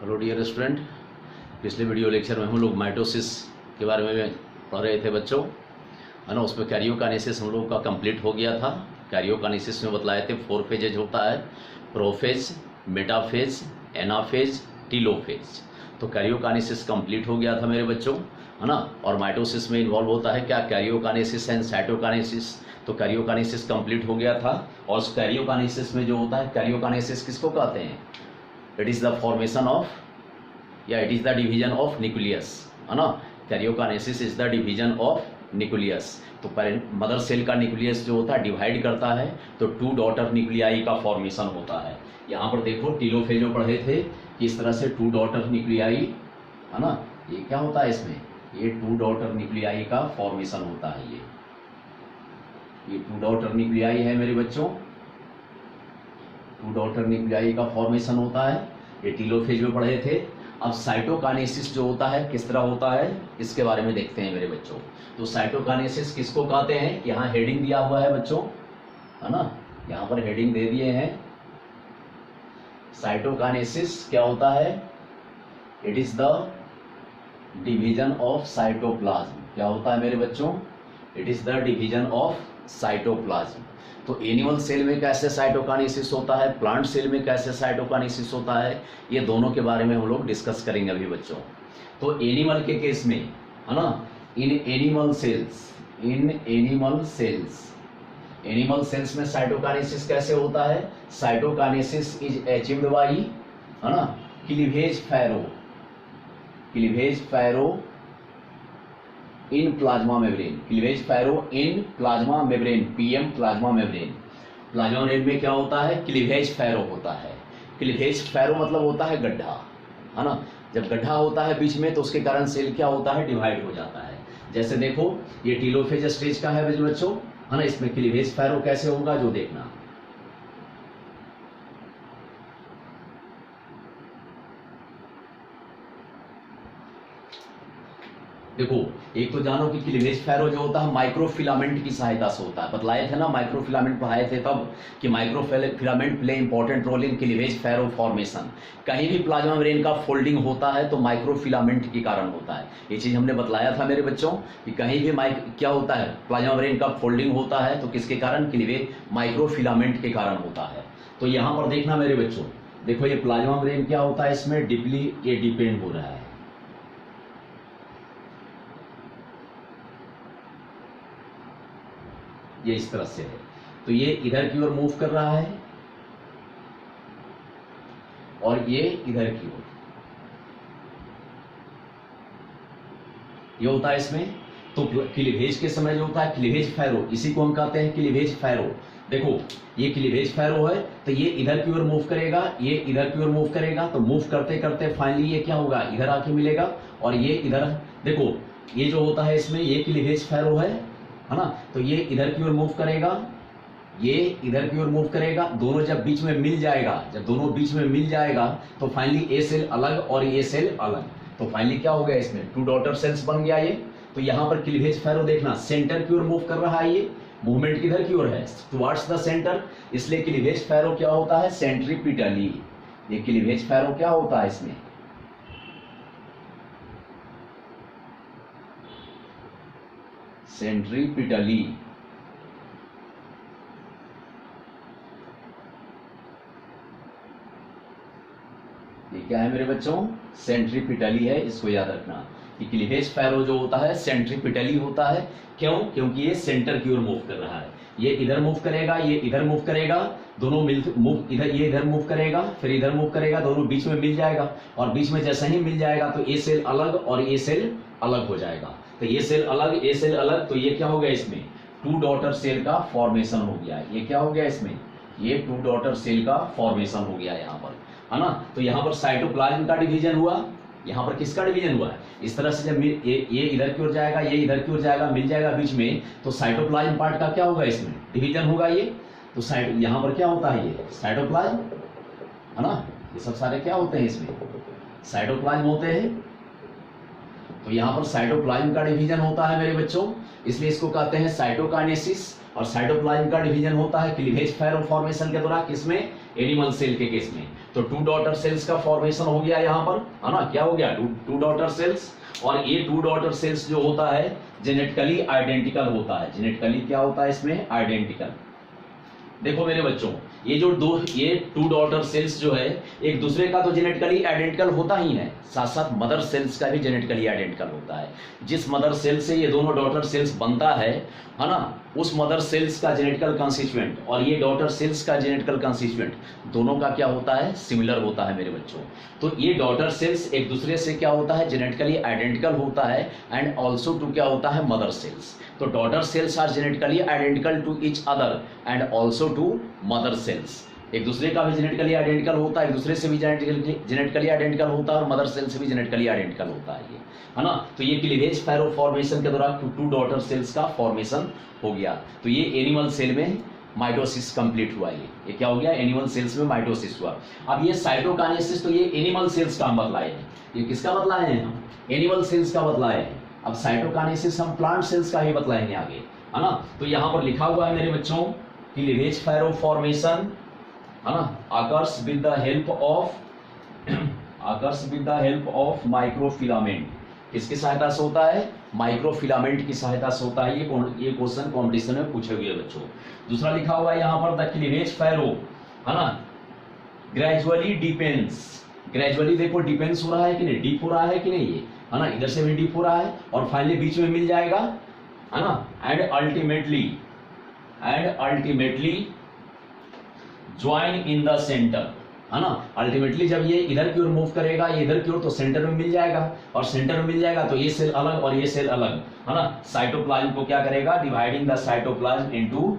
Hello dear student, पिछले video lecture में हम लोग माइटोसिस के बारे में पढ़ रहे थे बच्चों, है ना। उसमें कैरियोकाइनेसिस हम लोगों का कंप्लीट हो गया था। कैरियोकाइनेसिस में बतलाए थे 4 फेजेज होता है, प्रोफेज, मेटाफेज, एनाफेज, टीलोफेज। तो कैरियोकाइनेसिस कंप्लीट हो गया था मेरे बच्चों, है ना। और माइटोसिस में इन्वॉल्व होता है क्या, कैरियोकाइनेसिस एंड साइटोकाइनेसिस। तो कैरियोकाइनेसिस कंप्लीट हो गया था। और उस कैरियोकाइनेसिस में जो होता है, कैरियोकाइनेसिस किसको कहते हैं? It is the formation of या it is the division of nucleus, है ना। Karyokinesis is the division of nucleus. तो मदर सेल का न्यूक्लियस जो होता है डिवाइड करता है, तो 2 डॉटर न्यूक्लियाई का फॉर्मेशन होता है। यहाँ पर देखो टीलोफेज में पढ़े थे कि इस तरह से 2 डॉटर न्यूक्लियाई, है ना। ये क्या होता है इसमें, ये 2 डॉटर न्यूक्लियाई का फॉर्मेशन होता है। ये 2 डॉटर न्यूक्लियाई है मेरे बच्चों, 2 डॉटर न्यूक्लियाई का फॉर्मेशन होता है। ये टीलोफेज में पढ़े थे। अब साइटोकाइनेसिस जो होता है किस तरह होता है, इसके बारे में देखते हैं मेरे बच्चों। तो साइटोकाइनेसिस किसको कहते हैं, यहाँ हेडिंग दिया हुआ है बच्चों, है ना। यहाँ पर हेडिंग दे दिए हैं। साइटोकाइनेसिस क्या होता है? It is the division of cytoplasm. क्या होता है मेरे बच्चों? It is the division of cytoplasm. तो एनिमल सेल में कैसे साइटोकाइनेसिस होता है, प्लांट सेल में कैसे साइटोकाइनेसिस होता है, ये दोनों के बारे में हम लोग डिस्कस करेंगे अभी बच्चों। तो एनिमल के केस में, है ना, इन एनिमल सेल्स में साइटोकाइनेसिस कैसे होता है? साइटोकाइनेसिस इज अचीव्ड बाई, है ना, cleavage pharaoh in plasma membrane. Cleavage pharaoh in plasma membrane, PM plasma membrane. Plasma membrane में क्या होता है? क्लीवेज फैरो होता है। क्लीवेज फैरो मतलब होता है गड्ढा, है ना। जब गड्ढा होता है बीच में तो उसके कारण सेल क्या होता है, डिवाइड हो जाता है। जैसे देखो ये टीलोफेज स्टेज का है बच्चों, है ना। इसमें क्लीवेज फैरो कैसे होगा जो देखना। देखो एक तो जानो कि क्लीवेज फैरो जो होता है माइक्रोफिलामेंट की सहायता से होता है। बतलाए थे ना, माइक्रोफिलामेंट पढ़ाए थे तब कि microfilament play important role in cleavage furrow formation. कहीं भी प्लाज्मा मेम्ब्रेन का फोल्डिंग होता है तो माइक्रोफिलामेंट के कारण होता है। ये चीज हमने बतलाया था मेरे बच्चों कि कहीं भी क्या होता है, प्लाज्मा मेम्ब्रेन का फोल्डिंग होता है तो किसके कारण? क्लीवेज माइक्रोफिलामेंट के कारण होता है। तो यहाँ पर देखना मेरे बच्चों, देखो ये प्लाज्मा मेम्ब्रेन क्या होता है, इसमें डीपली ये डिपेंड हो रहा है। ये इस तरह से है, तो ये इधर की ओर मूव कर रहा है और ये इधर की ओर, ये होता है इसमें। तो क्लीवेज के समय जो होता है क्लीवेज फैरो, इसी को हम कहते हैं क्लीवेज फैरो। देखो ये क्लीवेज फैरो है तो ये इधर की ओर मूव करेगा, ये इधर की ओर मूव करेगा। तो मूव करते करते फाइनली ये क्या होगा, इधर आके मिलेगा और ये इधर। देखो ये जो होता है इसमें ये क्लीवेज फैरो है ना। तो ये इधर की ओर मूव करेगा, ये इधर की ओर मूव करेगा। दोनों जब बीच में मिल जाएगा, जब दोनों बीच में मिल जाएगा तो फाइनली ए सेल अलग और ये सेल अलग। तो फाइनली क्या हो गया इसमें, 2 डॉटर सेल्स बन गया ये। तो यहाँ पर क्लीवेज फैरो देखना सेंटर की ओर मूव कर रहा है, ये मूवमेंट किधर की ओर है, टुवर्ड्स द सेंटर। इसलिए क्लीवेज फैरो क्या होता है, सेंट्रीपिटली। ये क्लीवेज फैरो क्या होता है इसमें, सेंट्रीपिटली। ये क्या है मेरे बच्चों, सेंट्रीपिटली है। इसको याद रखना कि क्लीवेज फैरो जो होता है सेंट्रीपिटली होता है। क्यों? क्योंकि ये सेंटर की ओर मूव कर रहा है। ये इधर मूव करेगा, ये इधर मूव करेगा, दोनों मूव इधर, ये इधर मूव करेगा फिर इधर मूव करेगा, दोनों बीच में मिल जाएगा। और बीच में जैसे ही मिल जाएगा तो ये सेल अलग और ये सेल अलग हो जाएगा। तो ये सेल अलग, ये सेल अलग, तो ये क्या हो गया इसमें, 2 डॉटर सेल का फॉर्मेशन हो गया। ये क्या हो गया इसमें, ये 2 डॉटर सेल का फॉर्मेशन हो गया यहाँ पर, है ना। तो यहाँ पर साइटोप्लाज्म का डिवीजन हुआ, यहाँ पर किसका डिवीजन हुआ है? इस तरह से जब ये इधर की ओर जाएगा, ये इधर की ओर जाएगा, मिल जाएगा बीच में, तो साइटोप्लाज्म पार्ट का क्या होगा इसमें, डिवीजन होगा ये। तो यहाँ पर क्या होता है, ये साइटोप्लाज्म, है ना। ये सब सारे क्या होते हैं इसमें, साइटोप्लाज्म होते हैं। तो यहाँ पर साइटोप्लाज्म का डिवीजन होता है मेरे बच्चों, इसलिए इसको कहते हैं साइटोकाइनेसिस। और साइटोप्लाज्म का डिवीजन होता है क्लीवेज फैरो फॉर्मेशन के दौरान, किसमें, एनिमल सेल के केस में। तो 2 डॉटर सेल्स का फॉर्मेशन हो गया यहाँ पर, है ना, क्या हो गया, 2 डॉटर सेल्स। और ये 2 डॉटर सेल्स जो होता है जेनेटिकली आइडेंटिकल होता है। जेनेटिकली क्या होता है इसमें, आइडेंटिकल। देखो मेरे बच्चों, ये 2 डॉटर सेल्स जो है एक दूसरे का तो जेनेटिकली आइडेंटिकल होता ही है, साथ साथ मदर सेल्स का भी जेनेटिकली आइडेंटिकल होता है। जिस मदर सेल से ये दोनों डॉटर सेल्स बनता है ना, उस मदर सेल्स का जेनेटिकल कंस्टिट्यूएंट और ये डॉटर सेल्स का जेनेटिकल कंस्टिट्यूएंट दोनों का क्या होता है, सिमिलर होता है मेरे बच्चों। तो ये डॉटर सेल्स एक दूसरे से क्या होता है, जेनेटिकली आइडेंटिकल होता है एंड ऑल्सो टू क्या होता है, मदर सेल्स। तो daughter cells are genetically identical to each other and also to mother cells. एक दूसरे का भी जेनेटिकली आइडेंटिकल होता है, एक दूसरे से भी जेनेटिकली आइडेंटिकल होता है और मदर सेल से भी जेनेटिकली आइडेंटिकल होता है ये, है ना। तो ये क्लीवेज फैरो फॉर्मेशन के दौरान 2 डॉटर सेल्स का फॉर्मेशन हो गया। तो ये एनिमल सेल में माइटोसिस कंप्लीट हुआ। ये क्या हो गया, एनिमल सेल्स में माइटोसिस हुआ। अब ये साइटोकाइनेसिस, तो ये एनिमल सेल्स का हम बतलाए हैं। ये किसका बतलाए हैं हम, एनिमल सेल्स का बतलाए हैं। अब साइटोकाइनेसिस हम प्लांट सेल्स का ही बतलाएंगे आगे, है ना। तो यहाँ पर लिखा हुआ है मेरे बच्चों, क्लीवेज फैरो फॉर्मेशन, है ना, occurs with the help of microfilament. किसकी सहायता से होता है, माइक्रोफिलामेंट की सहायता से होता है। ये क्वेश्चन कॉम्पिटिशन में पूछे हुए बच्चों। दूसरा लिखा हुआ है यहाँ पर, द क्लीवेज फैरो, है ना, ग्रेजुअली डिपेंड्स। ग्रेजुअली देखो डिपेंड्स हो रहा है कि नहीं, डीप हो रहा है कि नहीं, ये है ना, इधर से भी डीप हो रहा है और फाइनली बीच में मिल जाएगा, है ना। And ultimately join in the centre, है ना। अल्टीमेटली जब ये इधर की ओर मूव करेगा, ये इधर की ओर, तो सेंटर में मिल जाएगा और सेंटर में मिल जाएगा तो ये सेल अलग और ये सेल अलग, है ना। साइटोप्लाज्म को क्या करेगा, डिवाइडिंग द साइटोप्लाज्म इनटू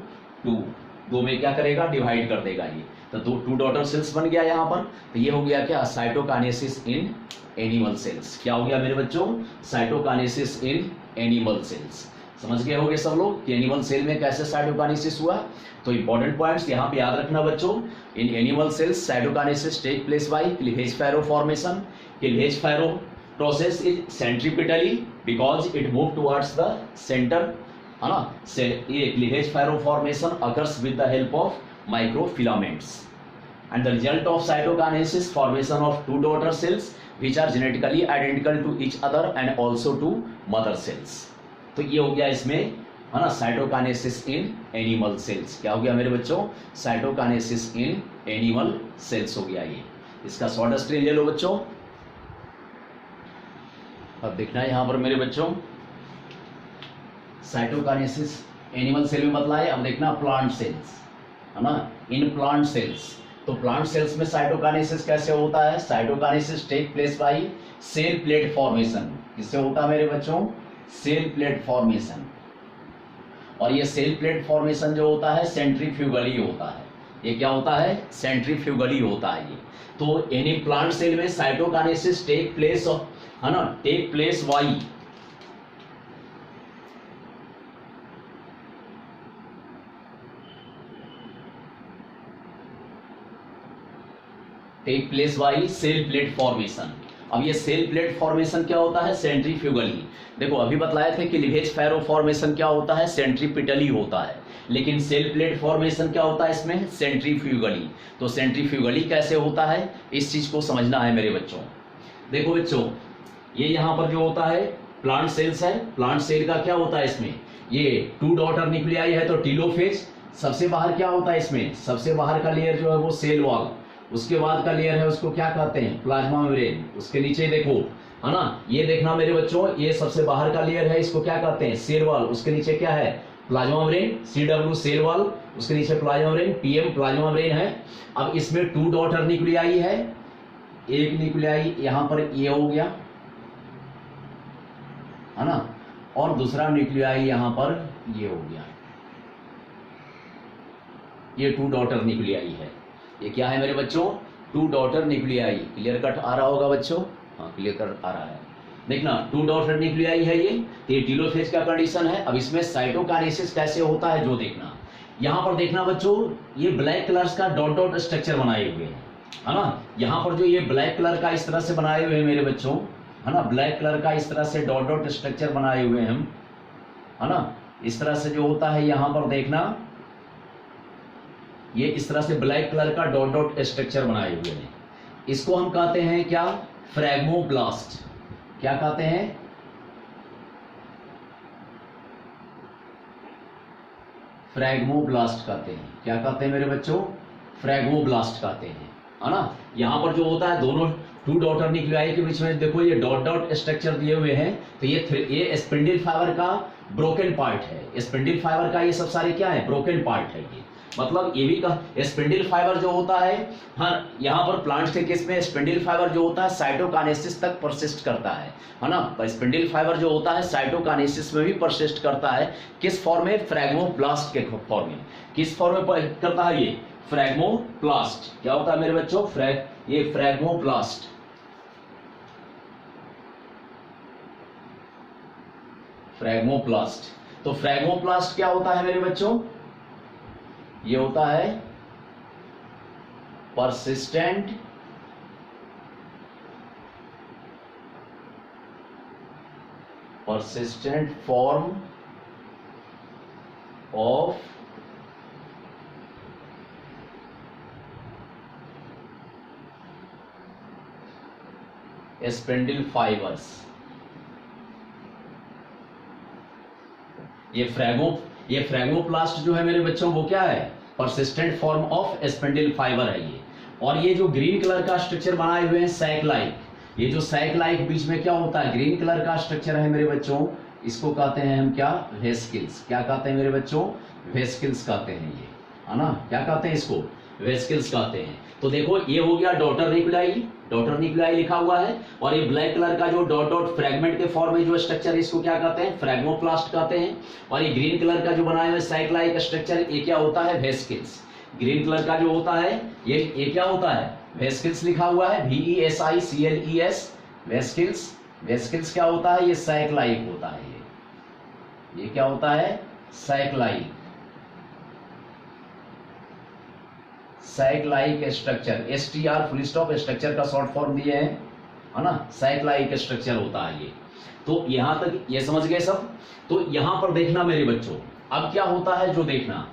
2 में क्या करेगा, डिवाइड कर देगा ये। तो 2 डॉटर सेल्स बन गया यहाँ पर। तो ये हो गया क्या, साइटोकाइनेसिस इन एनिमल सेल्स। क्या हो गया मेरे बच्चों, साइटोकाइनेसिस इन एनिमल सेल्स। समझ गए होंगे सब लोग कि एनिमल सेल में कैसे साइटोकाइनेसिस हुआ। तो इंपॉर्टेंट पॉइंट्स यहाँ पे याद रखना बच्चों, in animal cells cytokinesis take place by cleavage furrow formation. Cleavage furrow process is centripetally because it move towards the centre, है ना। ये cleavage furrow formation occurs with the help of microfilaments and the result of cytokinesis formation of 2 daughter cells which are genetically identical to each other and also to mother cells। तो ये हो गया इसमें, है ना, साइटोकाइनेसिस इन animal sales. क्या हो गया मेरे बच्चों, साइटोकाइनेसिस इन एनिमल सेल्स हो गया ये। इसका शॉर्ट स्क्रीन ले लो बच्चों। अब देखना है यहाँ पर मेरे बच्चों, साइटोकाइनेसिस एनिमल सेल में बतलाए। अब देखना प्लांट सेल्स, है ना, इन प्लांट सेल्स। तो प्लांट सेल्स में साइटोकाइनेसिस कैसे होता है, cytokinesis take place by cell plate formation. किससे होता है मेरे बच्चों, सेल प्लेट फॉर्मेशन। और ये सेल प्लेट फॉर्मेशन जो होता है सेंट्रीफ्यूगली होता है। ये क्या होता है, सेंट्रीफ्यूगली होता है ये। तो एनी प्लांट सेल में साइटोकाइनेसिस टेक प्लेस, है ना, take place by take place by cell plate formation. अब ये सेल प्लेट फॉर्मेशन क्या होता है, सेंट्रीफ्यूगली। देखो अभी बतलाए थे कि क्लीवेज फैरो फॉर्मेशन क्या होता है, सेंट्रीपिटली होता है, लेकिन सेल प्लेट फॉर्मेशन क्या होता है इसमें, सेंट्रीफ्यूगली। तो सेंट्रीफ्यूगली कैसे होता है, इस चीज को समझना है मेरे बच्चों। देखो बच्चों, ये यहाँ पर जो होता है प्लांट सेल्स है, प्लांट सेल का क्या होता है इसमें, ये 2 डॉटर न्यूक्लियाई है तो टीलोफेज। सबसे बाहर क्या होता है इसमें, सबसे बाहर का लेयर जो है वो सेल वॉल, उसके बाद का लेयर है उसको क्या कहते हैं, प्लाज्मा मेम्ब्रेन। उसके नीचे देखो, है ना, ये देखना मेरे बच्चों, ये सबसे बाहर का लेयर है, इसको क्या कहते हैं, सेल वॉल। उसके नीचे क्या है, plasma membrane, CW cell wall, उसके नीचे plasma membrane, PM plasma membrane है। अब इसमें 2 डॉटर न्यूक्लियाई है, एक न्यूक्लियाई यहाँ पर ये हो गया, है ना, और दूसरा न्यूक्लियाई यहाँ पर ये हो गया, ये 2 डॉटर न्यूक्लियाई है। ये क्या है मेरे बच्चों, 2 डॉटर न्यूक्लियाई। क्लियर कट आ रहा होगा बच्चों, हाँ क्लियर कट आ रहा है। देखना 2 डॉटर न्यूक्लियाई है ये टीलोफेज का कंडीशन है। अब इसमें साइटोकाइनेसिस कैसे होता है जो देखना, यहाँ पर देखना बच्चों, ये ब्लैक कलर्स का डॉट डॉट स्ट्रक्चर बनाए हुए हैं, है ना। यहाँ पर जो ये ब्लैक कलर का इस तरह से बनाए हुए हैं मेरे बच्चों, है ना, ब्लैक कलर का इस तरह से डॉट डॉट स्ट्रक्चर बनाए हुए हैं हम, है ना। इस तरह से जो होता है यहाँ पर देखना, ये इस तरह से ब्लैक कलर का डॉट डॉट स्ट्रक्चर बनाए हुए हैं, इसको हम कहते हैं क्या, फ्रैग्मोब्लास्ट। क्या कहते हैं, फ्रैग्मोब्लास्ट कहते हैं। क्या कहते हैं मेरे बच्चों, फ्रैग्मोब्लास्ट कहते हैं, है ना। यहाँ पर जो होता है दोनों टू डॉटर न्यूक्लियाई के बीच में देखो ये डॉट डॉट स्ट्रक्चर दिए हुए हैं, तो ये स्पिंडल फाइबर का ब्रोकन पार्ट है। स्पिंडल फाइबर का ये सब सारे क्या है, ब्रोकन पार्ट है। ये मतलब ये भी का स्पिंडल फाइबर जो होता है, हाँ, यहाँ पर प्लांट के केस में स्पिंडल फाइबर जो होता है साइटोकाइनेसिस तक परसिस्ट करता है ना। स्पिंडल फाइबर जो होता है साइटोकाइनेसिस में भी परसिस्ट करता है। किस फॉर्म में, फ्रैग्मोब्लास्ट के फॉर्म में। किस फॉर्म में करता है ये, फ्रैग्मोब्लास्ट। क्या होता है मेरे बच्चों, ये फ्रैग्मोब्लास्ट। फ्रैग्मोब्लास्ट। तो फ्रैग्मोब्लास्ट क्या होता है मेरे बच्चों, ये होता है persistent form of spindle fibers। ये फ्रैग्मोप्लास्ट जो है मेरे बच्चों वो क्या है, persistent form of spindle fibre है ये। और ये जो ग्रीन कलर का स्ट्रक्चर बनाए हुए हैं सैक लाइक, ये जो सैक लाइक बीच में क्या होता है, ग्रीन कलर का स्ट्रक्चर है मेरे बच्चों, इसको कहते हैं हम क्या, वेसिकल्स। क्या कहते हैं मेरे बच्चों, वेसिकल्स कहते हैं ये, है ना। क्या कहते हैं इसको, वेसिकल्स कहते हैं। तो देखो ये हो गया डॉटर न्यूक्लियाई लिखा हुआ है, और ये ब्लैक कलर का जो डॉट डॉट फ्रैगमेंट के फॉर्म में जो स्ट्रक्चर है इसको क्या कहते हैं, फ्रैग्मोप्लास्ट कहते हैं। और ये ग्रीन कलर का जो बनाया हुआ साइक लाइक स्ट्रक्चर, ये क्या होता है, वेसिकल्स। ग्रीन कलर का जो होता है ये क्या होता है, वेसिकल्स लिखा हुआ है, VESICLES, वेसिकल्स। वेसिकल्स क्या होता है, ये साइक लाइक होता है। ये क्या होता है, psych like structure, STR full stop structure का शॉर्ट फॉर्म दिए हैं, है ना। साइक लाइक स्ट्रक्चर होता है ये। तो यहां तक ये समझ गए सब। तो यहां पर देखना मेरे बच्चों, अब क्या होता है जो देखना,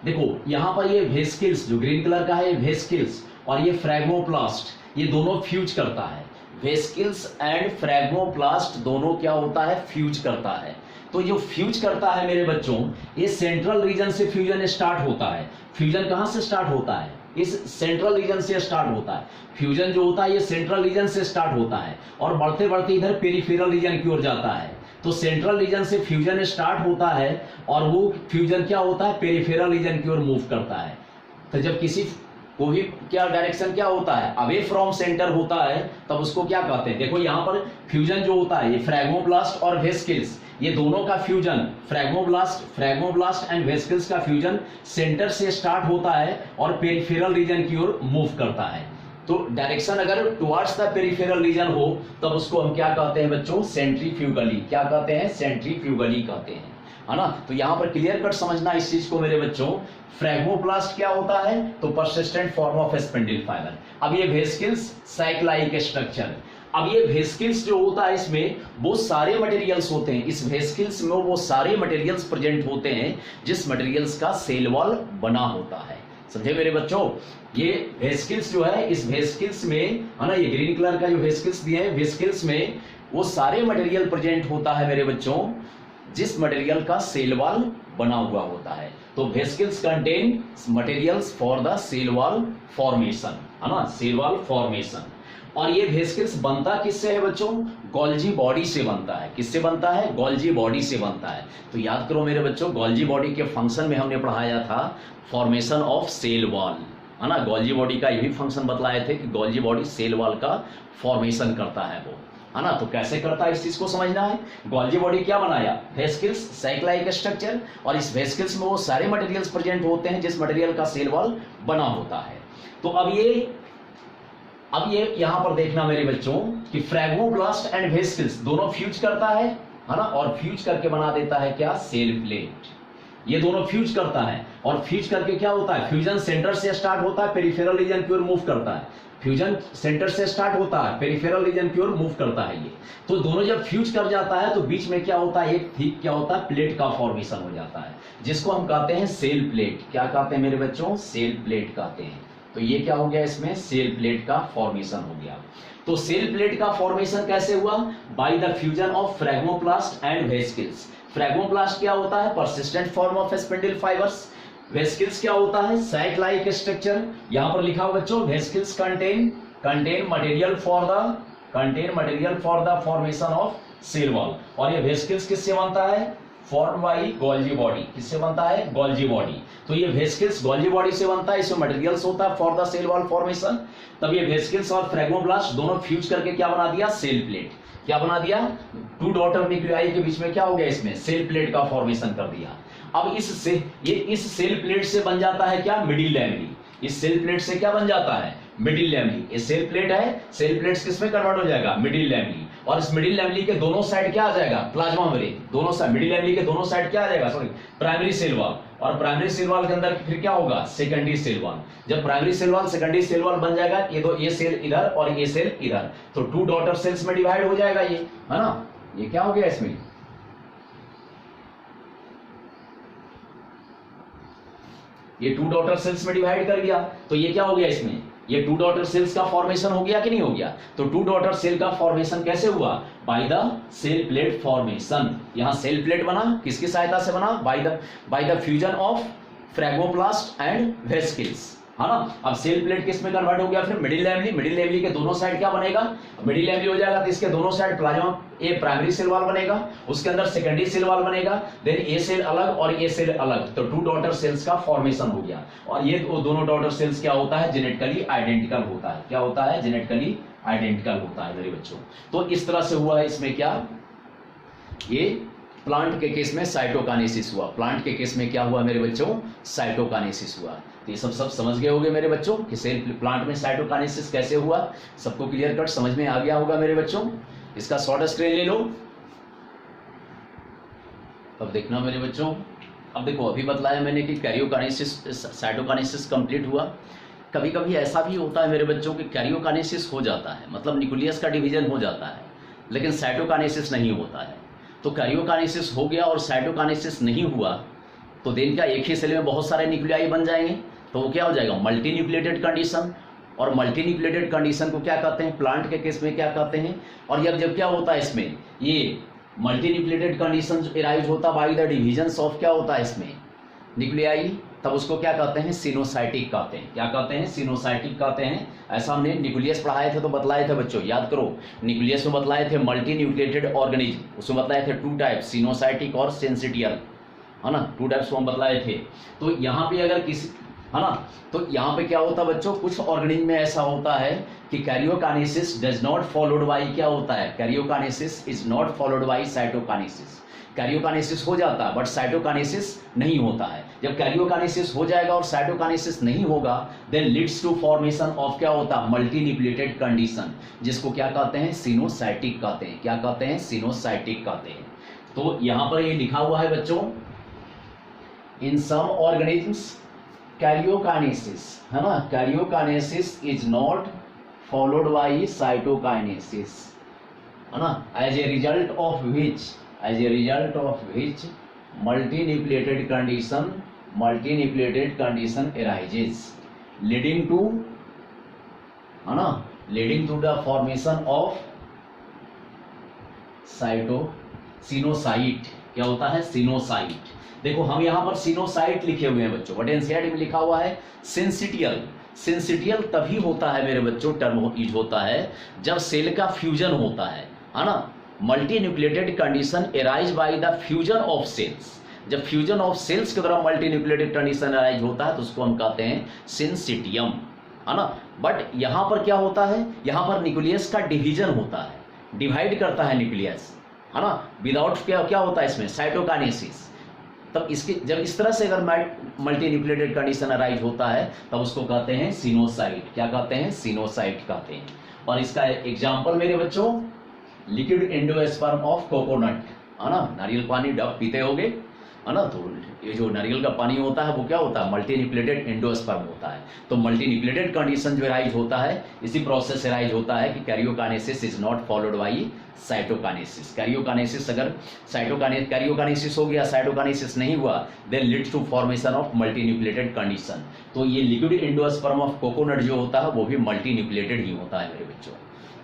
देखो यहां पर ये वेसिकल्स जो ग्रीन कलर का है, वेसिकल्स और ये फ्रैग्मोप्लास्ट, ये दोनों फ्यूज करता है। वेसिकल्स एंड फ्रैग्मोप्लास्ट दोनों क्या होता है, फ्यूज करता है। तो जो फ्यूज करता है मेरे बच्चों, ये सेंट्रल रीजन से फ्यूजन स्टार्ट होता है। फ्यूजन कहां से स्टार्ट होता है, इस सेंट्रल रीजन से स्टार्ट होता है। फ्यूजन जो होता है ये सेंट्रल रीजन से स्टार्ट होता है और बढ़ते बढ़ते इधर पेरिफेरल रीजन की ओर जाता है। तो सेंट्रल रीजन से फ्यूजन स्टार्ट होता है और वो फ्यूजन क्या होता है, पेरिफेरल रीजन की ओर मूव करता है। तो जब किसी को भी क्या डायरेक्शन क्या होता है, अवे फ्रॉम सेंटर होता है, तब उसको क्या कहते हैं, देखो यहाँ पर फ्यूजन जो होता है ये फ्रैग्मोप्लास्ट और वेसिकल्स, ये दोनों का फ्यूजन, फ्रैग्मोब्लास्ट एंड वेसिकल्स का फ्यूजन सेंटर से स्टार्ट होता है और पेरिफेरल रीजन की ओर मूव करता है। तो डायरेक्शन अगर टुवर्ड्स द पेरिफेरल रीजन हो तब उसको हम क्या कहते हैं बच्चों, सेंट्रीफ्यूगली। क्या कहते हैं, सेंट्रीफ्यूगली कहते हैं, है ना। तो यहाँ पर क्लियर कट समझना इस चीज को मेरे बच्चों। फ्रैग्मोप्लास्ट क्या होता है, तो persistent form of spindle fibre. अब ये वेसिकल्स साइक लाइक स्ट्रक्चर। अब ये वेसिकल्स जो होता है इसमें वो सारे मटेरियल्स होते हैं, इस वेसिकल्स में वो सारे मटेरियल्स प्रेजेंट होते हैं जिस मटेरियल्स का सेल वॉल बना होता है। समझे मेरे बच्चों, ये वेसिकल्स जो है, इस वेसिकल्स में, है ना, ये ग्रीन कलर का जो वेसिकल्स दिए हैं, वेसिकल्स में वो सारे मटेरियल प्रेजेंट होता है मेरे बच्चों जिस मटेरियल का सेल वॉल बना हुआ होता है। तो vesicles contain materials for the cell wall formation, है ना, सेल वॉल फॉर्मेशन। और ये वेसिकल्स बनता किससे है बच्चों, गोल्जी बॉडी से बनता है। किससे बनता है, गोल्जी बॉडी से बनता है। तो याद करो मेरे बच्चों, गोल्जी बॉडी के फंक्शन में हमने पढ़ाया था फॉर्मेशन ऑफ सेल वॉल, है ना। गोल्जी बॉडी का ये भी फंक्शन बतलाए थे कि गोल्जी बॉडी सेल वॉल का फॉर्मेशन करता है वो, है ना। तो कैसे करता है इस चीज को समझना है। गोल्जी बॉडी क्या बनाया, वेसिकल्स साइक लाइक स्ट्रक्चर, और इस वेसिकल्स में वो सारे मटेरियल्स प्रेजेंट होते हैं जिस मटेरियल का सेल वॉल बना होता है। तो अब ये यहां पर देखना मेरे बच्चों कि फ्रैग्मोब्लास्ट एंड वेसिकल्स दोनों फ्यूज करता है ना, और फ्यूज करके बना देता है क्या, सेल प्लेट। ये दोनों फ्यूज करता है और फ्यूज करके क्या होता है, फ्यूजन सेंटर से स्टार्ट होता है, पेरिफेरल रीजन की ओर मूव करता है। फ्यूजन सेंटर से स्टार्ट होता है, पेरिफेरल रीजन की ओर मूव करता है ये। तो दोनों जब फ्यूज कर जाता है तो बीच में क्या होता है, एक थिक क्या होता है, प्लेट का फॉर्मेशन हो जाता है, जिसको हम कहते हैं सेल प्लेट। क्या कहते हैं मेरे बच्चों, सेल प्लेट कहते हैं। तो ये क्या हो गया, इसमें सेल प्लेट का फॉर्मेशन हो गया। तो सेल प्लेट का फॉर्मेशन कैसे हुआ, by the fusion of phragmoplast and vesicles. Phragmoplast क्या होता है, persistent form of spindle fibres. Vesicles क्या होता है, सैक लाइक स्ट्रक्चर। यहां पर लिखा हुआ बच्चों, vesicles contain material for the formation of cell wall. और ये वेसिकल्स किससे बनता है, फॉर्म बाई गोल्जी बॉडी। किससे बनता है, गोल्जी बॉडी। तो ये वेसिकल्स गोल्जी बॉडी से बनता है, इसमें मटेरियल्स होता है for the cell wall formation. तब ये वेसिकल्स और फ्रैग्मोब्लास्ट दोनों फ्यूज करके क्या बना दिया, सेल प्लेट। क्या बना दिया, टू डॉटर न्यूक्लियाई के बीच में क्या हो गया, इसमें सेल प्लेट का फॉर्मेशन कर दिया। अब इस सेल प्लेट से बन जाता है क्या, मिडिल लैमेली। इस सेल प्लेट से क्या बन जाता है, मिडिल लैमेली। ये सेल प्लेट है, सेल प्लेट्स किसमें कन्वर्ट हो जाएगा, मिडिल लैमेली। और इस मिडिल लैमेली के दोनों साइड क्या आ जाएगा, प्लाज्मा मेम्ब्रेन। दोनों साइड मिडिल लैमेली के दोनों साइड क्या आ जाएगा, सॉरी, प्राइमरी सेल वॉल। और प्राइमरी सेल वॉल के अंदर फिर क्या होगा, सेकेंडरी सेल वॉल। जब primary cell wall secondary cell wall बन जाएगा, ये सेल इधर और ये सेल इधर, तो टू डॉटर सेल्स में डिवाइड हो जाएगा ये, है ना। ये क्या हो गया, इसमें ये टू डॉटर सेल्स में डिवाइड कर दिया। तो ये क्या हो गया, इसमें ये टू डॉटर सेल्स का फॉर्मेशन हो गया कि नहीं हो गया। तो टू डॉटर सेल का फॉर्मेशन कैसे हुआ, by the cell plate formation. यहां सेल प्लेट बना, किसकी सहायता से बना, by the fusion of phragmoplast and vesicles, है ना। अब सेल प्लेट किस में कन्वर्ट हो गया, फिर मिडिल लैमेली के दोनों साइड क्या बनेगा, मिडिल लैमेली हो जाएगा। तो इसके दोनों साइड प्लाज्मा, ये प्राइमरी सेल वॉल बनेगा, उसके अंदर सेकेंडरी सेल वॉल बनेगा, देन ये सेल अलग और ये सेल अलग। तो टू डॉटर सेल्स का फॉर्मेशन हो गया। और ये दोनों डॉटर सेल्स क्या होता है, जेनेटिकली आइडेंटिकल होता है। क्या होता है, जेनेटिकली आइडेंटिकल होता है मेरे बच्चों। तो इस तरह से हुआ है इसमें क्या, ये प्लांट के केस में साइटोकाइनेसिस हुआ। प्लांट के केस में क्या हुआ मेरे बच्चों, साइटोकाइनेसिस हुआ। तो ये सब समझ गए होंगे मेरे बच्चों कि सेल प्लांट में साइटोकाइनेसिस कैसे हुआ। सबको क्लियर कट समझ में आ गया होगा मेरे बच्चों। इसका शॉर्ट स्क्रीन ले लो। अब देखना मेरे बच्चों, अब देखो अभी बतलाया मैंने कि कैरियोकाइनेसिस साइटोकाइनेसिस कंप्लीट हुआ। कभी कभी ऐसा भी होता है मेरे बच्चों कि कैरियोकाइनेसिस हो जाता है, मतलब न्यूक्लियस का डिवीजन हो जाता है, लेकिन साइटोकाइनेसिस नहीं होता है। तो कैरियोकाइनेसिस हो गया और साइटोकाइनेसिस नहीं हुआ तो देन क्या, एक ही सेल में बहुत सारे न्यूक्लियाई बन जाएंगे, तो वो क्या हो जाएगा, मल्टी न्यूक्लिएटेड कंडीशन। और मल्टी न्यूक्लिएटेड कंडीशन को क्या कहते हैं, प्लांट के केस में क्या कहते हैं। और जब क्या होता है इसमें, ये मल्टी न्यूक्लिएटेड कंडीशन एराइज होता बाय द डिविजन्स ऑफ क्या होता है इसमें, न्यूक्लियाई, तब उसको क्या कहते हैं, सिनोसाइटिक कहते हैं। क्या कहते हैं, सिनोसाइटिक कहते हैं। ऐसा हमने न्यूक्लियस पढ़ाए थे तो बतलाए थे बच्चों, याद करो। न्यूक्लियस में बतलाए थे मल्टी न्यूक्लिएटेड ऑर्गेनिज्म, उसमें बतलाए थे टू टाइप, सिनोसाइटिक और सेंसिटियल, है ना, टू टाइप्स को हम बतलाए थे। तो यहाँ पे अगर किसी, है ना, तो यहाँ पे क्या होता है बच्चों, कुछ ऑर्गेनिज्म में ऐसा होता है कि karyokinesis does not followed bye, क्या होता है, karyokinesis is not followed by cytokinesis. Karyokinesis हो जाता है बट साइटोकाइनेसिस नहीं होता है। जब कैरियोकाइनेसिस हो जाएगा और साइटोकाइनेसिस नहीं होगा, then leads to formation of क्या होता है, मल्टी न्यूक्लिएटेड कंडीशन, जिसको क्या कहते हैं, सिनोसाइटिक कहते हैं। क्या कहते हैं, सिनोसाइटिक कहते हैं। तो यहाँ पर ये लिखा हुआ है बच्चों, इन सम ऑर्गेनिज्म्स कैरियोकाइनेसिस, है ना, karyokinesis is not followed by cytokinesis, है ना, as a result of which multinucleated condition arises leading to, है ना, leading to the formation of सिनोसाइट। क्या होता है, सिनोसाइट। देखो हम यहाँ पर सिनोसाइट लिखे हुए हैं बच्चों, बट एनसीईआरटी में लिखा हुआ है सिंसिटियल। सिंसिटियल तभी होता है मेरे बच्चों, टर्म यूज होता है जब सेल का फ्यूजन होता है ना। Multinucleated condition arise by the fusion of cells. जब फ्यूजन ऑफ सेल्स के द्वारा मल्टी न्यूक्लिएटेड कंडीशन एराइज होता है तो उसको हम कहते हैं सिंसिटियम, है ना। बट यहाँ पर क्या होता है, यहाँ पर न्यूक्लियस का डिवीजन होता है, डिवाइड करता है न्यूक्लियस, है ना, विदाउट क्या होता है इसमें, साइटोकाइनेसिस। तब इसके जब इस तरह से अगर मल्टी न्यूक्लिएटेड कंडीशन अराइज होता है तब उसको कहते हैं सिनोसाइट। क्या कहते हैं, सिनोसाइट कहते हैं। और इसका एग्जांपल मेरे बच्चों, लिक्विड एंडोस्पर्म ऑफ कोकोनट, है ना, नारियल पानी डब पीते होगे, है ना। तो ये जो नारियल का पानी होता है वो क्या होता है, मल्टीन्यूक्लिएटेड एंडोस्पर्म होता है। तो मल्टीन्यूक्लिएटेड कंडीशन जो राइज होता है, इसी प्रोसेस से राइज होता है कि karyokinesis is not followed by cytokinesis. Karyokinesis अगर कैरियोकाइनेसिस हो गया, साइटोकाइनेसिस नहीं हुआ, then leads to formation of multinucleated condition. तो ये लिक्विड एंडोस्पर्म ऑफ कोकोनट जो होता है वो भी मल्टीन्यूक्लिएटेड ही होता है मेरे बच्चों।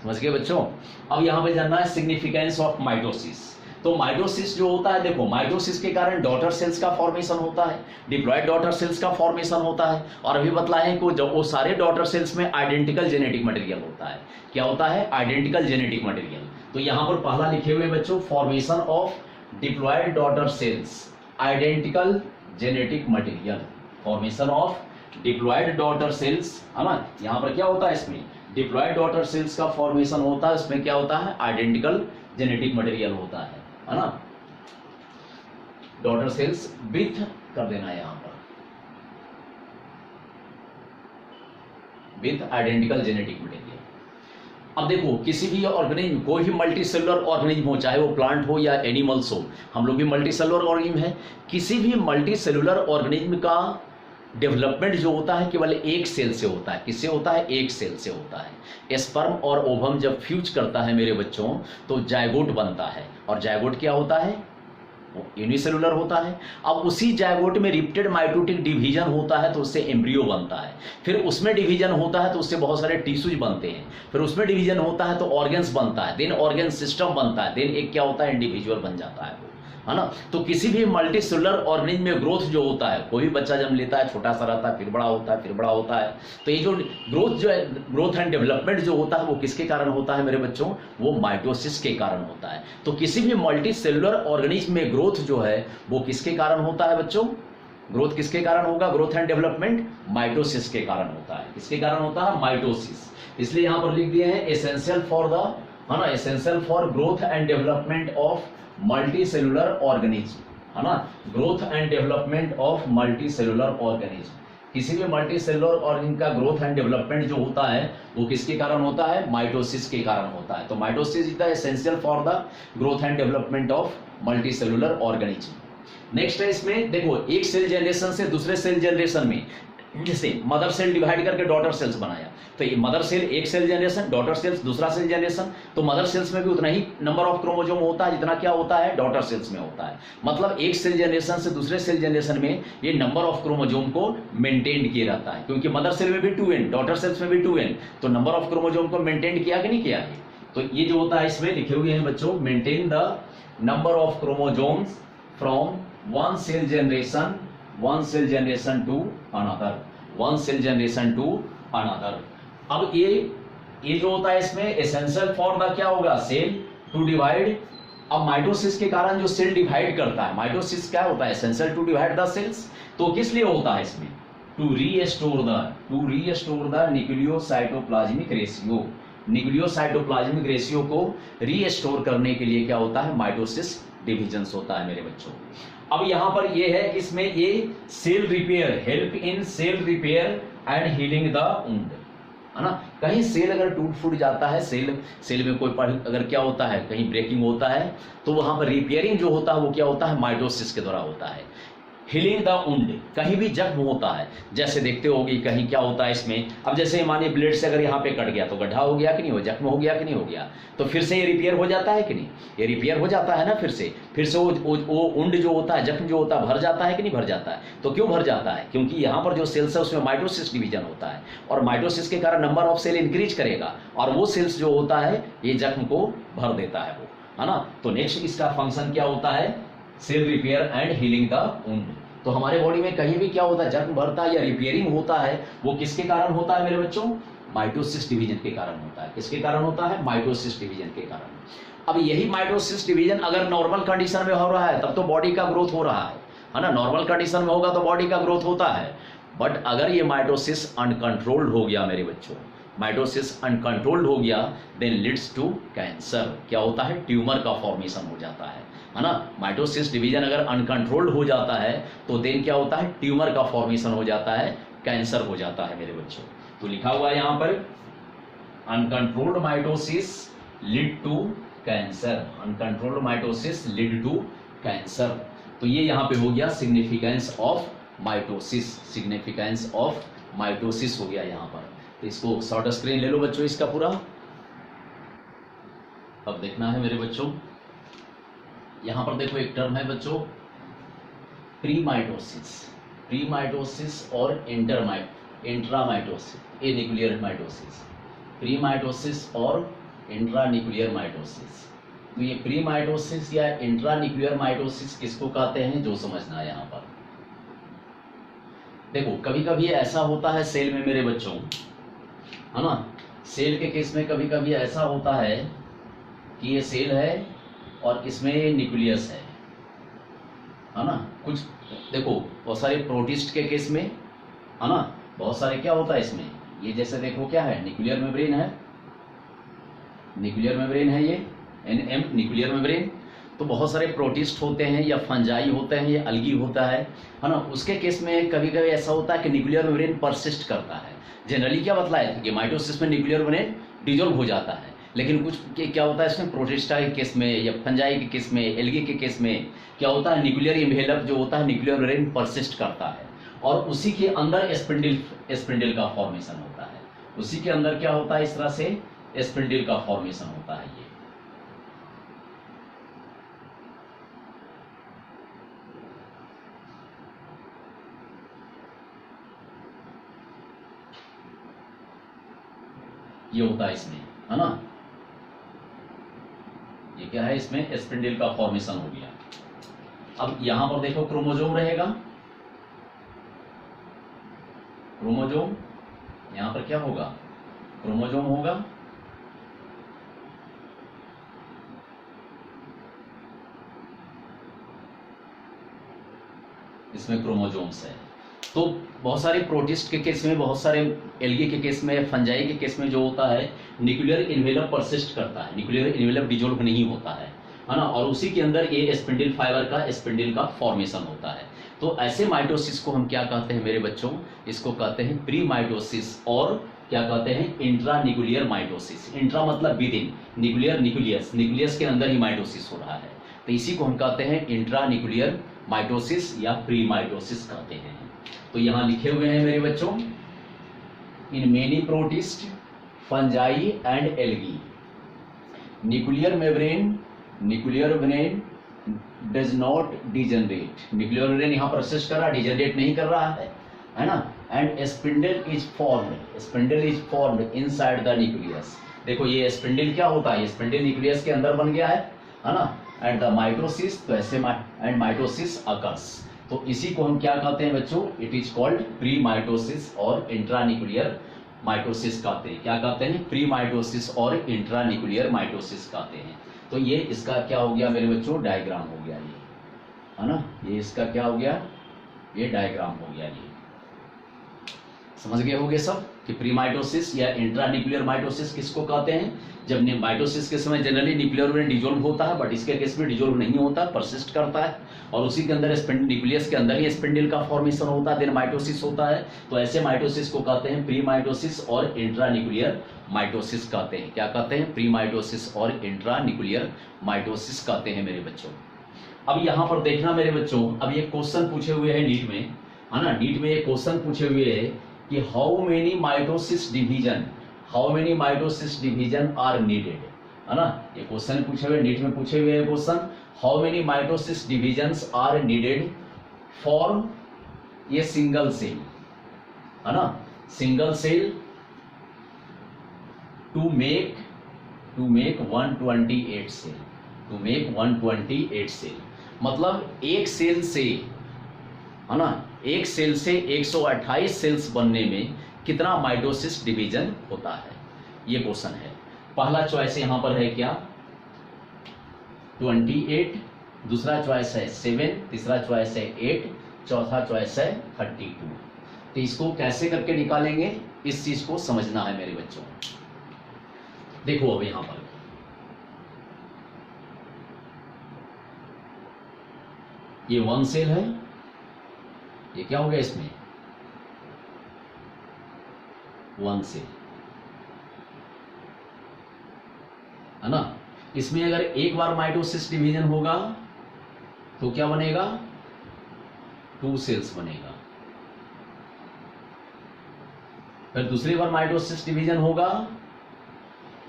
समझ गए बच्चों। अब यहाँ पे जानना है सिग्निफिकेंस ऑफ माइटोसिस। तो माइटोसिस जो होता है, देखो माइटोसिस के कारण डॉटर सेल्स का फॉर्मेशन होता है, डिप्लॉयड डॉटर सेल्स का फॉर्मेशन होता है, और अभी बतलाए कि जब वो सारे डॉटर सेल्स में आइडेंटिकल जेनेटिक मटेरियल होता है। क्या होता है, आइडेंटिकल जेनेटिक मटेरियल। तो यहाँ पर पहला लिखे हुए बच्चों, formation of diploid daughter cells identical genetic material, formation of diploid daughter cells, है ना। यहाँ पर क्या होता है, इसमें डिप्लॉयड डॉटर सेल्स का फॉर्मेशन होता है, इसमें क्या होता है, आइडेंटिकल जेनेटिक मटेरियल होता है ना। डॉटर सेल्स विथ कर देना है यहां पर, विथ आइडेंटिकल जेनेटिक मटेरियल। अब देखो किसी भी ऑर्गेनिज्म, कोई भी मल्टी सेलुलर ऑर्गेनिज्म हो, चाहे वो प्लांट हो या एनिमल्स हो, हम लोग भी मल्टी सेलुलर ऑर्गेनिज्म है। किसी भी मल्टी सेलुलर ऑर्गेनिज्म का डेवलपमेंट जो होता है केवल एक सेल से होता है। किससे होता है, एक सेल से होता है। स्पर्म और ओवम जब फ्यूज करता है मेरे बच्चों, तो जायगोट बनता है, और जायगोट क्या होता है, वो यूनिसेलुलर होता है। अब उसी जायगोट में रिपीटेड माइटोटिक डिवीजन होता है, तो उससे एम्ब्रियो बनता है। फिर उसमें डिवीजन होता है तो उससे बहुत सारे टिश्यूज बनते हैं। फिर उसमें डिवीजन होता है तो ऑर्गन्स बनता है, देन ऑर्गन सिस्टम बनता है, देन एक क्या होता है, इंडिविजुअल बन जाता है, है ना। तो किसी भी मल्टी सेलुलर ऑर्गेनिज्म में ग्रोथ जो होता है, कोई भी बच्चा जन्म लेता है, छोटा सा रहता है, फिर बड़ा होता है, फिर बड़ा होता है। तो ये जो ग्रोथ जो है, ग्रोथ एंड डेवलपमेंट जो होता है, वो किसके कारण होता है मेरे बच्चों, वो माइटोसिस के कारण होता है। तो किसी भी मल्टी सेलुलर ऑर्गेनिज्म में ग्रोथ जो है वो किसके कारण होता है बच्चों, ग्रोथ किसके कारण होगा, ग्रोथ एंड डेवलपमेंट माइटोसिस के कारण होता है। किसके कारण होता है, माइटोसिस। इसलिए यहां पर लिख दिए हैं एसेंशियल फॉर द, है ना, essential for growth and development of multi cellular organism, है ना, growth and development of multi cellular organism. किसी भी मल्टी सेलुलर ऑर्गेनिज्म का ग्रोथ एंड डेवलपमेंट जो होता है वो किसके कारण होता है, माइटोसिस के कारण होता है। तो mitosis is the essential for the growth and development of multi cellular organism. Next है इसमें देखो, एक सेल जनरेशन से दूसरे सेल जनरेशन में, जैसे मदर सेल डिवाइड करके डॉटर सेल्स बनाया, तो ये मदर सेल एक सेल जनरेशन, डॉटर सेल्स दूसरा सेल जनरेशन। तो मदर सेल्स में भी उतना ही नंबर ऑफ क्रोमोसोम होता है जितना क्या होता है, डॉटर सेल्स में होता है। मतलब एक सेल जनरेशन से दूसरे सेल जनरेशन में ये नंबर ऑफ क्रोमोसोम को मेंटेन किया रहता है, क्योंकि मदर सेल में भी 2n, डॉटर सेल्स में भी 2n, तो नंबर ऑफ क्रोमोसोम को मेंटेन किया कि नहीं किया है। तो ये जो होता है इसमें लिखे हुए हैं बच्चों, maintain the number of chromosomes from one cell generation to another, one cell generation to another. अब ये जो होता है इसमें एसेंशियल फॉर द क्या होगा, सेल टू डिवाइड। अब माइटोसिस के कारण जो सेल डिवाइड करता है, माइटोसिस क्या होता है, essential to divide the cells. तो किस लिए होता है इसमें, to restore the nucleocytoplasmic ratio. Nucleocytoplasmic ratio को रीस्टोर करने के लिए क्या होता है, माइटोसिस डिविजन्स होता है मेरे बच्चों। अब यहां पर ये है कि इसमें ये cell repair, help in cell repair and healing the wound, है ना। कहीं सेल अगर टूट फूट जाता है, सेल में कोई अगर क्या होता है, कहीं ब्रेकिंग होता है, तो वहां पर रिपेयरिंग जो होता है वो क्या होता है, माइटोसिस के द्वारा होता है। हीलिंग द वुंड, कहीं भी जख्म होता है, जैसे देखते होगी कहीं क्या होता है इसमें, अब जैसे मानिए ब्लेड से अगर यहाँ पे कट गया तो गड्ढा हो गया कि नहीं हो, जख्म हो गया कि नहीं हो गया, तो फिर से ये रिपेयर हो जाता है कि नहीं, ये रिपेयर हो जाता है ना। फिर से वो वुंड जो होता है, जख्म जो होता है, भर जाता है कि नहीं भर जाता है। तो क्यों भर जाता है, क्योंकि यहाँ पर जो सेल्स है उसमें माइटोसिस डिवीजन होता है, और माइटोसिस के कारण नंबर ऑफ सेल इंक्रीज करेगा, और वो सेल्स जो होता है ये जख्म को भर देता है वो, है ना। तो नेक्स्ट इसका फंक्शन क्या होता है, cell repair and healing the wound. तो हमारे बॉडी में कहीं भी क्या होता है, जख्म भरता है या रिपेयरिंग होता है, वो किसके कारण होता है मेरे बच्चों, माइटोसिस डिवीजन के कारण होता है। किसके कारण होता है, माइटोसिस डिवीजन के कारण। अब यही माइटोसिस डिवीजन अगर नॉर्मल कंडीशन में हो रहा है तब तो बॉडी का ग्रोथ हो रहा है ना, नॉर्मल कंडीशन में होगा तो बॉडी का ग्रोथ होता है। बट अगर ये माइटोसिस अनकंट्रोल्ड हो गया मेरे बच्चों, माइटोसिस अनकंट्रोल्ड हो गया, देन लीड्स टू कैंसर। क्या होता है, ट्यूमर का फॉर्मेशन हो जाता है ना। माइटोसिस डिवीजन अगर अनकंट्रोल्ड हो जाता है तो देन क्या होता है, ट्यूमर का फॉर्मेशन हो जाता है, कैंसर हो जाता है मेरे बच्चों। तो लिखा हुआ है यहां पर, uncontrolled mitosis lead to cancer, uncontrolled mitosis lead to cancer. तो ये यहाँ पे हो गया significance of mitosis, significance of mitosis हो गया यहाँ पर। तो इसको शॉर्ट स्क्रीन ले लो बच्चों इसका पूरा। अब देखना है मेरे बच्चों, यहाँ पर देखो एक टर्म है बच्चों प्री माइटोसिस, प्री माइटोसिस और intramitosis, a nuclear mitosis, pre mitosis और इंट्रान्यूक्लियर माइटोसिस। तो ये प्री माइटोसिस या इंट्रान्यूक्लियर माइटोसिस किसको कहते हैं जो समझना है यहाँ पर। देखो कभी कभी ऐसा होता है सेल में मेरे बच्चों, है ना, सेल के केस में कभी कभी ऐसा होता है कि ये सेल है और इसमें न्यूक्लियस है ना। कुछ देखो बहुत सारे प्रोटिस्ट के केस में, है ना, बहुत सारे क्या होता है इसमें, ये जैसे देखो क्या है, न्यूक्लियर मेम्ब्रेन है, न्यूक्लियर मेम्ब्रेन है ये एनएम न्यूक्लियर मेम्ब्रेन। तो बहुत सारे प्रोटिस्ट होते हैं या फंजाई होते हैं या अलगी होता है ना। उसके केस में कभी कभी ऐसा होता है कि न्यूक्लियर मेम्ब्रेन परसिस्ट करता है। जनरली क्या बतलाया था कि माइटोसिस में न्यूक्लियर मेम्ब्रेन डिजोल्व हो जाता है, लेकिन कुछ क्या होता है इसमें प्रोटिस्टा के केस में या फंजाई के केस में, एल्गी के केस में क्या होता है, न्यूक्लियर इन्वेलप जो होता है न्यूक्लियर मेम्ब्रेन परसिस्ट करता है और उसी के अंदर स्पिंडल का फॉर्मेशन होता है। उसी के अंदर क्या होता है, इस तरह से स्पिंडल का फॉर्मेशन होता है। ये होता है इसमें, है ना, ये क्या है, इसमें स्पिंडल का फॉर्मेशन हो गया। अब यहां पर देखो क्रोमोजोम रहेगा, क्रोमोजोम, यहां पर क्या होगा, क्रोमोजोम होगा। इसमें क्रोमोजोम्स है। तो बहुत सारे प्रोटिस्ट के केस में, बहुत सारे एल्गी के केस में, फंजाई के केस में जो होता है न्यूक्लियर इन्वेलप परसिस्ट करता है, न्यूक्लियर इन्वेलप डिजोल्व नहीं होता है ना, और उसी के अंदर ये स्पिंडल फाइबर का, स्पिंडल का फॉर्मेशन होता है। तो ऐसे माइटोसिस को हम क्या कहते हैं मेरे बच्चों, इसको कहते हैं प्री माइटोसिस और क्या कहते हैं, इंट्रा न्यूक्लियर माइटोसिस। इंट्रा मतलब with in, nuclear nucleus, nucleus के अंदर ही माइटोसिस हो रहा है, तो इसी को हम कहते हैं इंट्रा न्यूक्लियर माइटोसिस या प्री माइटोसिस कहते हैं। तो यहां लिखे हुए हैं मेरे बच्चों, in many protist, fungi and algae nuclear membrane does not degenerate. Nuclear membrane यहां परसिस्ट कर रहा है, डिजनरेट नहीं कर रहा है ना। And spindle is formed inside the nucleus. देखो ये स्पिंडल क्या होता है, स्पिंडल न्यूक्लियस के अंदर बन गया है ना। एंड द माइटोसिस, तो ऐसे एंड माइटोसिस अकर्स। तो इसी को हम क्या कहते हैं बच्चों, it is called pre mitosis और इंट्रान्यूक्लियर माइटोसिस कहते हैं। क्या कहते हैं, प्री माइटोसिस और इंट्रान्यूक्लियर माइटोसिस कहते हैं। तो ये इसका क्या हो गया मेरे बच्चों, डायग्राम हो गया ये, है ना, ये इसका क्या हो गया, ये डायग्राम हो गया। ये समझ गए होंगे सब कि प्री माइटोसिस या इंट्रान्यूक्लियर माइटोसिस किसको कहते हैं। जब माइटोसिस के समय जनरली न्यूक्लियर में डिजोल्व होता है, बट इसके केस में डिजोल्व नहीं होता, परसिस्ट करता है और उसी के अंदर न्यूक्लियस के अंदर ही स्पिंडल का फॉर्मेशन होता है, देन माइटोसिस होता है। तो ऐसे माइटोसिस को कहते हैं प्री माइटोसिस और इंट्रान्यूक्लियर माइटोसिस कहते हैं। क्या कहते हैं, प्री माइटोसिस और इंट्रान्यूक्लियर माइटोसिस कहते हैं मेरे बच्चों। अब यहाँ पर देखना मेरे बच्चों, अब ये क्वेश्चन पूछे हुए हैं नीट में, है ना, नीट में ये क्वेश्चन पूछे हुए है कि how many mitosis division are needed, है ना। ये क्वेश्चन पूछे हुए, नीट में पूछे हुए question, how many mitosis divisions are needed for ये सिंगल सेल, है ना, single cell to make 128 cell, to make 128 cell. मतलब एक सेल से, है ना, एक सेल से 128 सेल्स बनने में कितना माइटोसिस डिवीजन होता है, ये क्वेश्चन है। पहला चॉइस यहां पर है क्या, 28, दूसरा चॉइस है 7, तीसरा चॉइस है 8, चौथा चॉइस है 32। तो इसको कैसे करके निकालेंगे, इस चीज को समझना है मेरे बच्चों। देखो अब यहां पर ये 1 सेल है, ये क्या हो गया इसमें 1 सेल, है ना। इसमें अगर एक बार माइटोसिस डिवीजन होगा तो क्या बनेगा, 2 सेल्स बनेगा। फिर दूसरी बार माइटोसिस डिवीजन होगा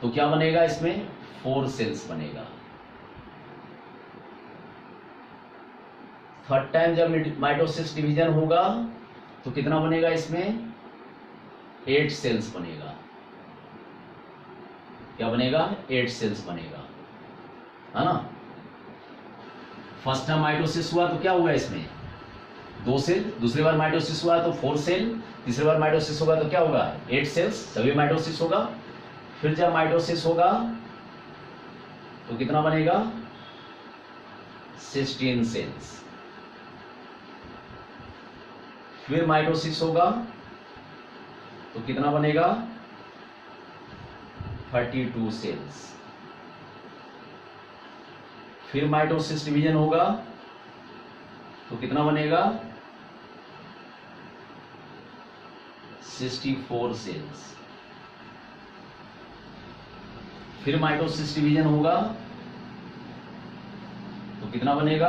तो क्या बनेगा, इसमें 4 सेल्स बनेगा। थर्ड टाइम जब माइटोसिस डिवीजन होगा तो कितना बनेगा, इसमें 8 सेल्स बनेगा। क्या बनेगा, 8 सेल्स बनेगा, है ना। फर्स्ट टाइम माइटोसिस हुआ तो क्या हुआ, इसमें 2 सेल। दूसरी बार माइटोसिस हुआ तो 4 सेल। तीसरी बार माइटोसिस होगा तो क्या होगा, 8 सेल्स, सभी माइटोसिस होगा। फिर जब माइटोसिस होगा तो कितना बनेगा, 16 सेल्स। फिर माइटोसिस होगा तो कितना बनेगा, 32 सेल्स। फिर माइटोसिस डिवीजन होगा तो कितना बनेगा, 64 सेल्स। फिर माइटोसिस डिवीजन होगा तो कितना बनेगा,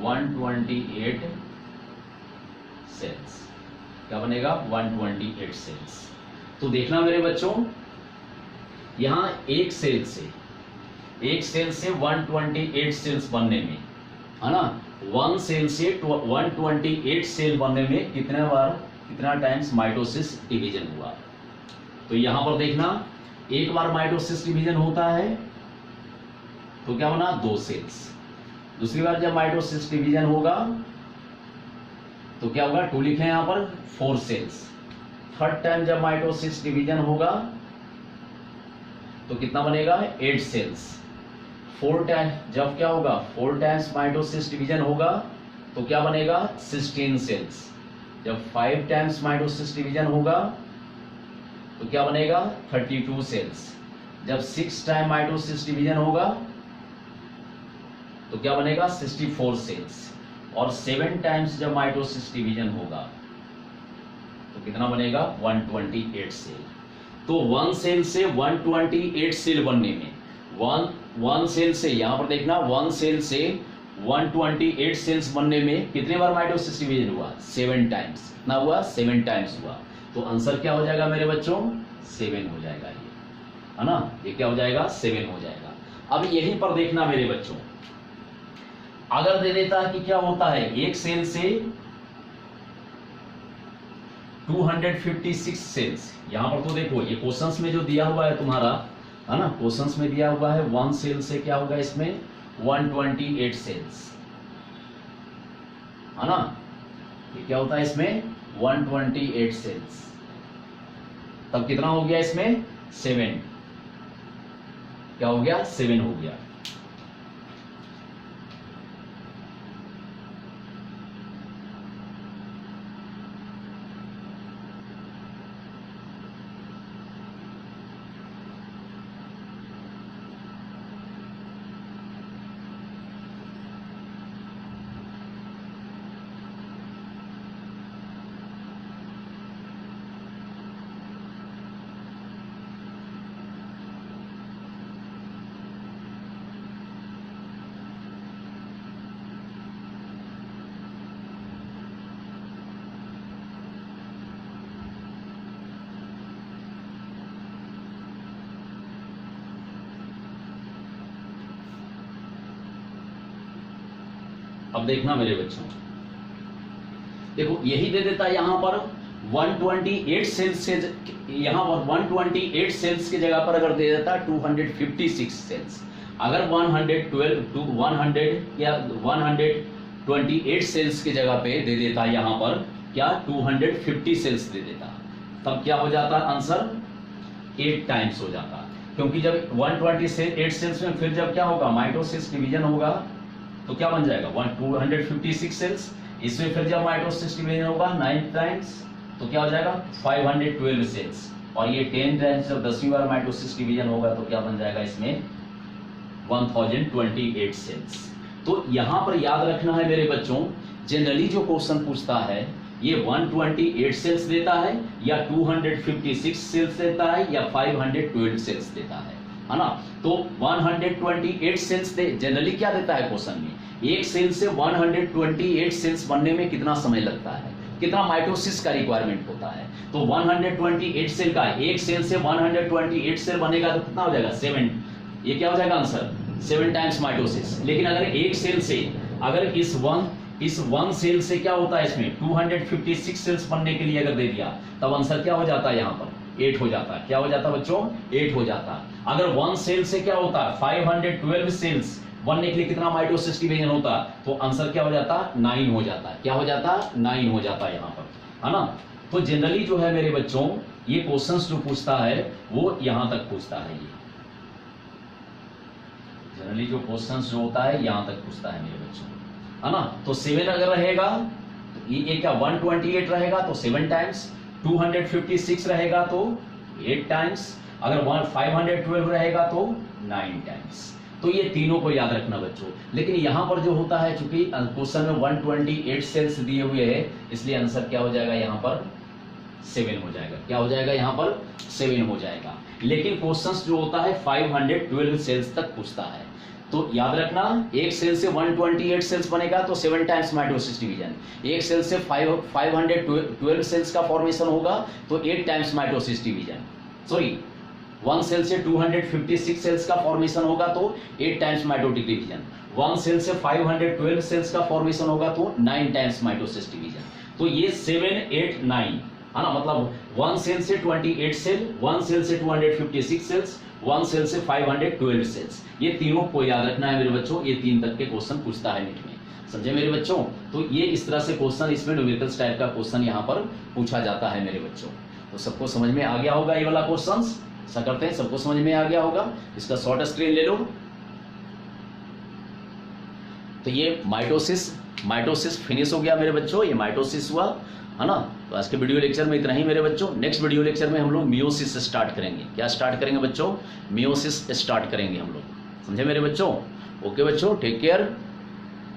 128 सेल्स। क्या बनेगा, 128 सेल्स। तो देखना मेरे बच्चों, यहां एक सेल से 128 सेल्स बनने में, है ना, 1 सेल से 128 सेल बनने में कितना टाइम्स माइटोसिस डिवीजन हुआ। तो यहां पर देखना, एक बार माइटोसिस डिवीजन होता है तो क्या बना, 2 सेल्स। दूसरी बार जब माइटोसिस डिवीजन होगा तो क्या होगा, 2 लिखे यहां पर, 4 सेल्स। थर्ड टाइम जब माइटोसिस डिवीजन होगा तो कितना बनेगा, 8 सेल्स। 4 टाइम जब क्या होगा, 4 टाइम्स माइटोसिस डिवीजन होगा तो क्या बनेगा, 16 सेल्स। जब 5 टाइम्स माइटोसिस डिवीजन होगा तो क्या बनेगा, 32 सेल्स। जब 6 टाइम माइटोसिस डिवीजन होगा तो क्या बनेगा, 64 सेल्स। और 7 टाइम्स जब माइटोसिस डिवीजन होगा तो कितना बनेगा, 128 सेल। तो 1 सेल से 128 सेल बनने में, 1 सेल से, यहां पर देखना, 1 सेल से 128 सेल्स बनने में कितने बार माइटोसिस डिवीजन हुआ, 7 टाइम्स। कितना हुआ, 7 टाइम्स हुआ। तो आंसर क्या हो जाएगा मेरे बच्चों, 7 हो जाएगा ये, है ना। ये क्या हो जाएगा, 7 हो जाएगा। अब यहीं पर देखना मेरे बच्चों, अगर दे देता है कि क्या होता है, एक सेल से 256 सेल्स। यहां पर तो देखो, ये क्वेश्चंस में जो दिया हुआ है तुम्हारा, है ना, क्वेश्चंस में दिया हुआ है 1 सेल से क्या होगा, इसमें 128 सेल्स, है ना। ये क्या होता है, इसमें 128 सेल्स। तब कितना हो गया, इसमें 7। क्या हो गया, 7 हो गया। अब देखना मेरे बच्चों, देखो यही दे देता है यहां पर 128 सेल्स से, यहां पर 128 सेल्स की जगह पर अगर दे देता 256 सेल्स। अगर 100 या 128 सेल्स की जगह पे दे देता यहां पर क्या, 250 सेल्स दे देता, तब क्या हो जाता आंसर, 8 टाइम्स हो जाता। क्योंकि जब 128 सेल्स में फिर जब क्या होगा, माइटोसिस डिवीजन होगा तो क्या बन जाएगा, 256 सेल्स। इसमें फिर जब माइटोसिस डिवीजन होगा 9 टाइम्स तो क्या हो जाएगा, 512 सेल्स। और ये 10 टाइम्स जब 10वीं बार माइटोसिस डिवीजन होगा तो क्या बन जाएगा, इसमें 1028 सेल्स। तो यहां पर याद रखना है मेरे बच्चों, जनरली जो क्वेश्चन पूछता है ये 128 सेल्स देता है या 256 सेल्स देता है या 512 सेल्स देता है। है ना। तो 128 सेल्स दे, जनरली क्या देता है क्वेश्चन में, एक सेल से 128 सेल्स बनने में कितना समय लगता है, कितना माइटोसिस का रिक्वायरमेंट होता है। तो 128 सेल का, एक सेल से 128 सेल बनेगा तो कितना हो जाएगा 7, ये क्या हो जाएगा आंसर 7 टाइम्स माइटोसिस। लेकिन अगर एक सेल से, अगर इस वन सेल से क्या होता है, इसमें 256 सेल्स बनने के लिए अगर दे दिया, तब आंसर क्या हो जाता है यहाँ पर 8 हो जाता है। क्या हो जाता है बच्चों 8 हो जाता है। अगर वन सेल से क्या होता है 512 सेल्स बनने के लिए कितना माइटोसिस डिवीजन होता है, तो आंसर क्या हो जाता है 9 हो जाता है। क्या हो जाता है 9 हो जाता है यहाँ पर, है ना। तो जनरली जो है मेरे बच्चों, ये क्वेश्चंस जो पूछता है वो यहां तक पूछता है। ये जनरली जो क्वेश्चंस जो होता है यहां तक पूछता है मेरे बच्चों, है ना। तो 7 अगर रहेगा तो ये क्या 128 रहेगा तो 7 टाइम्स, 256 रहेगा तो 8 टाइम्स, अगर 512 रहेगा तो 9 टाइम्स। तो ये तीनों को याद रखना बच्चों। लेकिन यहां पर जो होता है, चूंकि क्वेश्चन में 128 सेल्स दिए हुए हैं, इसलिए आंसर क्या हो जाएगा यहाँ पर 7 हो जाएगा। क्या हो जाएगा यहाँ पर 7 हो जाएगा। लेकिन क्वेश्चंस जो होता है 512 सेल्स तक पूछता है। तो याद रखना, एक सेल से 128 सेल्स बनेगा तो 7 टाइम्स माइटोसिस डिवीजन, एक सेल से 512 सेल्स का फॉर्मेशन होगा तो 8 times mitosis division, sorry one cell से 256 सेल्स का फॉर्मेशन होगा तो 8 times mitotic division, one cell से 512 सेल्स का फॉर्मेशन होगा तो 9 टाइम्स माइटोसिस डिवीजन। तो ये 7, 8, 9 है ना, मतलब वन सेल से 28 सेल, वन सेल से 256 सेल्स, वन सेल से 512 सेल्स, ये तीनों को याद रखना है मेरे बच्चों। ये 3 तक के क्वेश्चन पूछता है नीट में, समझे मेरे बच्चों। तो ये इस तरह से क्वेश्चन, इसमें न्यूमेरिकल्स टाइप का क्वेश्चन यहाँ पर पूछा जाता है मेरे बच्चों। तो सबको समझ में आ गया होगा ये वाला क्वेश्चन, ऐसा करते हैं, सबको समझ में आ गया होगा। इसका शॉर्ट स्क्रीन ले लो। तो ये माइटोसिस फिनिश हो गया मेरे बच्चों, ये माइटोसिस हुआ, है ना। तो आज के वीडियो लेक्चर में इतना ही मेरे बच्चों। नेक्स्ट वीडियो लेक्चर में हम लोग मियोसिस स्टार्ट करेंगे। क्या स्टार्ट करेंगे बच्चों, मियोसिस स्टार्ट करेंगे हम लोग, समझे मेरे बच्चों। ओके बच्चों, टेक केयर।